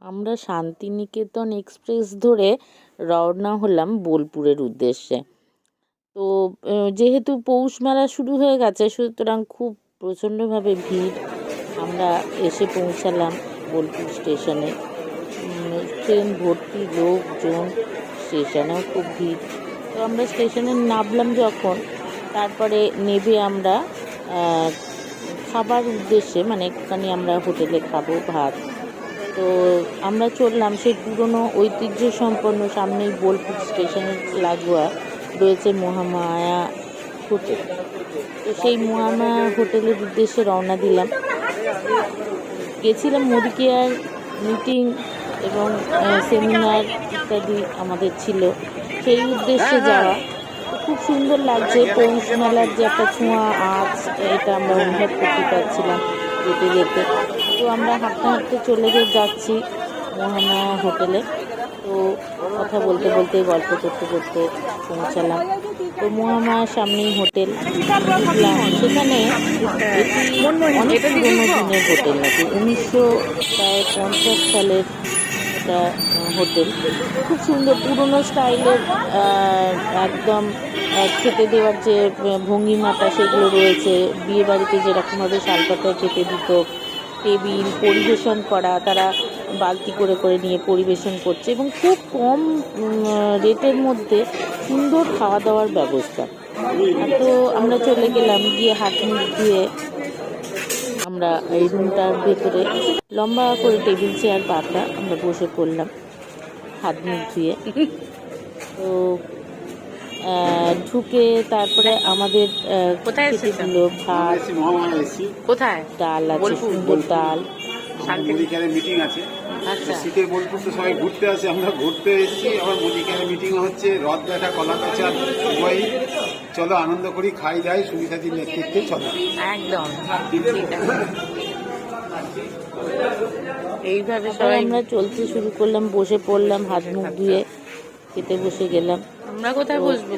আমরা শান্তিনিকেতন এক্সপ্রেস ধরে রওনা হলাম বোলপুরের উদ্দেশ্যে। তো যেহেতু পৌষ মেলা শুরু হয়ে গেছে, সুতরাং খুব প্রচণ্ডভাবে ভিড়। আমরা এসে পৌঁছালাম বোলপুর স্টেশনে। ট্রেন ভর্তি লোকজন, স্টেশনেও খুব ভিড়। তো আমরা স্টেশনে নামলাম যখন, তারপরে নেমে আমরা খাবার উদ্দেশ্যে, মানে একটুখানি আমরা হোটেলে খাবো ভাত। তো আমরা চললাম সেই পুরনো ঐতিহ্য সম্পন্ন, সামনেই বোলপুর স্টেশনের লাগোয়া রয়েছে মহামায়া হোটেল। তো সেই মহামায়া হোটেলের উদ্দেশ্যে রওনা দিলাম। গেছিলাম মুদিকেয়ার মিটিং এবং সেমিনার ইত্যাদি আমাদের ছিল, সেই উদ্দেশ্যে যাওয়া। খুব সুন্দর লাগছে, পৌষ মেলার যে একটা ছোঁয়া আজ, এটা আমরা অনুভব করতে পারছিলাম যেতে যেতে। তো আমরা হাঁটতে হাঁটতে চলে যাচ্ছি মহামায়া হোটেলে। তো কথা বলতে বলতে গল্প করতে করতে পৌঁছালাম। তো মহামায়ার সামনেই হোটেল ঢুকলাম। সেখানে এটি অনেক পুরোনো দিনের হোটেল, নাকি 1950 সালের একটা হোটেল। খুব সুন্দর পুরোনো স্টাইলের একদম খেতে দেওয়ার যে ভঙ্গিমাটা সেগুলো রয়েছে। বিয়েবাড়িতে যেরকমভাবে শালপাতায় খেতে দিত, টেবিল পরিবেশন করা, তারা বালতি করে করে নিয়ে পরিবেশন করছে এবং খুব কম রেটের মধ্যে সুন্দর খাওয়া দাওয়ার ব্যবস্থা। তো আমরা চলে গেলাম, গিয়ে হাত মুখ ধুয়ে আমরা এই রুমটার ভেতরে লম্বা করে টেবিল চেয়ার পাতা আমরা বসে পড়লাম হাত মুখ ধুয়ে। তো ঢুকে তারপরে আমাদের খেতে দিল ভাত, কোথায় ডাল আছে, সুন্দর ডাল। মিটিং আছে, শীতের বোলপুর তো সবাই ঘুরতে আসে, আমরা ঘুরতে এসেছি। আবার মুদিখানে মিটিং হচ্ছে, রথ দেখা, কলা কাঁচা, সবাই চলো আনন্দ করি, খাই দাই, সুবিধাজির নেতৃত্বে চলো। একদম এইভাবে সবাই আমরা চলতে শুরু করলাম, বসে পড়লাম, হাত মুখ ধুয়ে খেতে বসে গেলাম। আমরা কোথায় বসবো?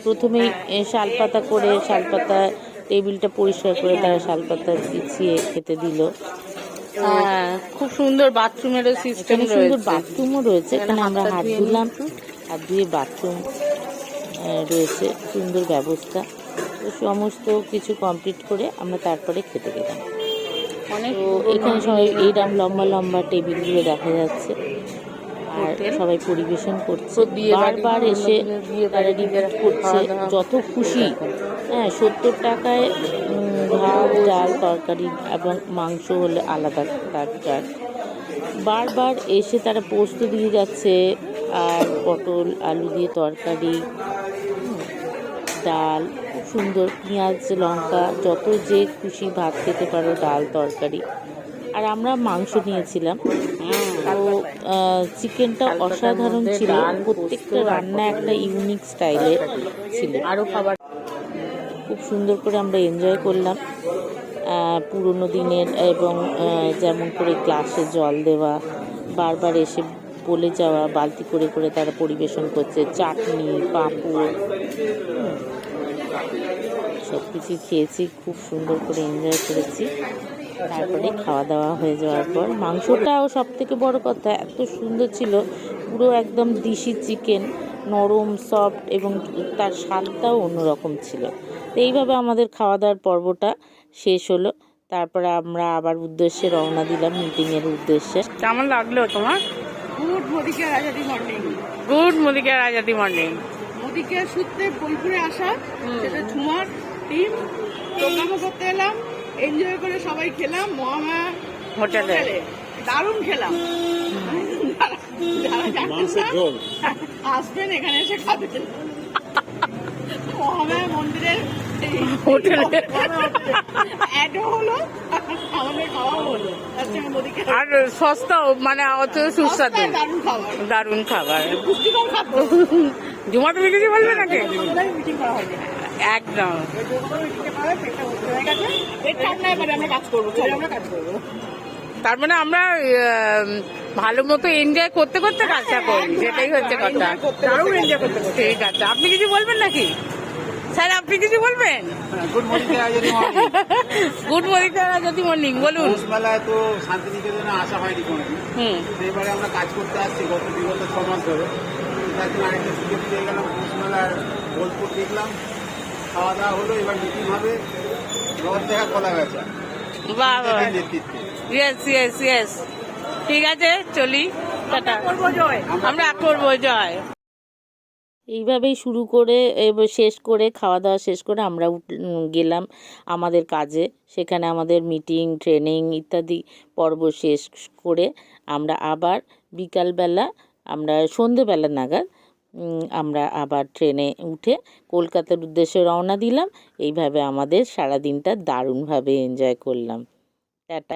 প্রথমেই শালপাতা করে, শালপাতা টেবিলটা পরিষ্কার করে তারা শালপাতা বিছিয়ে খেতে দিল। হ্যাঁ, খুব সুন্দর বাথরুমেরও সিস্টেম রয়েছে, সুন্দর বাথরুমও রয়েছে। এখানে আমরা হাত ধুলাম, হাত ধুয়ে বাথরুম রয়েছে, সুন্দর ব্যবস্থা। তো সমস্ত কিছু কমপ্লিট করে আমরা তারপরে খেতে গেলাম। তো এখানে সবাই এইরকম লম্বা লম্বা টেবিলগুলো দেখা যাচ্ছে, আর সবাই পরিবেশন করছে। বারবার এসে তারা রিপিট করছে, যত খুশি। হ্যাঁ, 70 টাকায় ভাত, ডাল, তরকারি এবং মাংস হলে আলাদা তার চার্জ। বারবার এসে তারা পোস্ত দিয়ে যাচ্ছে, আর পটল আলু দিয়ে তরকারি, ডাল, খুব সুন্দর, পেঁয়াজ লঙ্কা, যত যে খুশি ভাত খেতে পারো, ডাল তরকারি। আর আমরা মাংস নিয়েছিলাম। তো চিকেনটা অসাধারণ ছিল, প্রত্যেকটা রান্না একটা ইউনিক স্টাইলের ছিল। আরও খাবার খুব সুন্দর করে আমরা এনজয় করলাম পুরনো দিনের, এবং যেমন করে গ্লাসে জল দেওয়া, বারবার এসে বলে যাওয়া, বালতি করে করে তারা পরিবেশন করছে, চাটনি, পাঁপড়, সব কিছু খেয়েছি, খুব সুন্দর করে এনজয় করেছি। তারপরে খাওয়া দাওয়া হয়ে যাওয়ার পর মাংসটাও সব থেকে বড় কথা এত সুন্দর ছিল, পুরো একদম দেশি চিকেন, নরম সফট, এবং তার স্বাদটাও অন্যরকম ছিল। তো এইভাবে আমাদের খাওয়া দাওয়ার পর্বটা শেষ হলো। তারপরে আমরা আবার উদ্দেশ্যে রওনা দিলাম, মিটিংয়ের উদ্দেশ্যে। কেমন লাগলো তোমার? Good Modicare Azadi morning. Good মুদিকেয়ার Azadi morning. Modicare সূত্রে বোলপুরে আসা, সেটা ঝুমার টিম প্রোগ্রামও করতে এলাম, এনজয় করে সবাই খেলাম মহামায়া হোটেলে। দারুণ খেলাম। যারা জানেন না, আসবেন এখানে এসে খাবেন মহামায়া মন্দিরের হোটেলে। অ্যাডও হলো, আমাদের খাওয়া হলো, তার সঙ্গে মোদিকেয়ার আর সস্তাও, মানে অত সুস্বাদু, দারুণ খাবার, দারুণ খাবার, পুষ্টিকর খাদ্য। জুমা তুমি কিছু বলবে নাকি? মিটিং করা হয়নি একদম। তার মানে আমরা ভালো মতো এনজয় করতে করতে কাজটা করি, সেটাই হচ্ছে কথা। ঠিক আছে, আপনি কিছু বলবেন নাকি? স্যার আপনি কিছু বলবেন? গুড মর্নিং যদি মর্নিং। গুড মর্নিং যদি মর্নিং বলুন। পৌষ মেলায় তো শান্তিনিকেতনে আসা হয়নি কোনোদিন। হুম। এবারে আমরা কাজ করতে আসছি বিগত 6 মাস ধরে। তার জন্য আরেকটা সুযোগ পেয়ে গেলাম, পৌষ মেলার বোলপুর দেখলাম, খাওয়া দাওয়া হলো, এবার মিটিং হবে রথ দেখা কলা বেচা বাহ বাহ, নেতৃত্বে। ইয়েস ইয়েস ইয়েস, ঠিক আছে চলি, টাটা। আমরা করবো জয়। এইভাবেই শুরু করে এবার শেষ করে খাওয়া দাওয়া শেষ করে আমরা গেলাম আমাদের কাজে। সেখানে আমাদের মিটিং, ট্রেনিং ইত্যাদি পর্ব শেষ করে আমরা আবার বিকালবেলা, আমরা সন্ধেবেলা নাগাদ আমরা আবার ট্রেনে উঠে কলকাতার উদ্দেশ্যে রওনা দিলাম। এইভাবে আমাদের সারাদিনটা দারুণভাবে এনজয় করলাম। টাটা।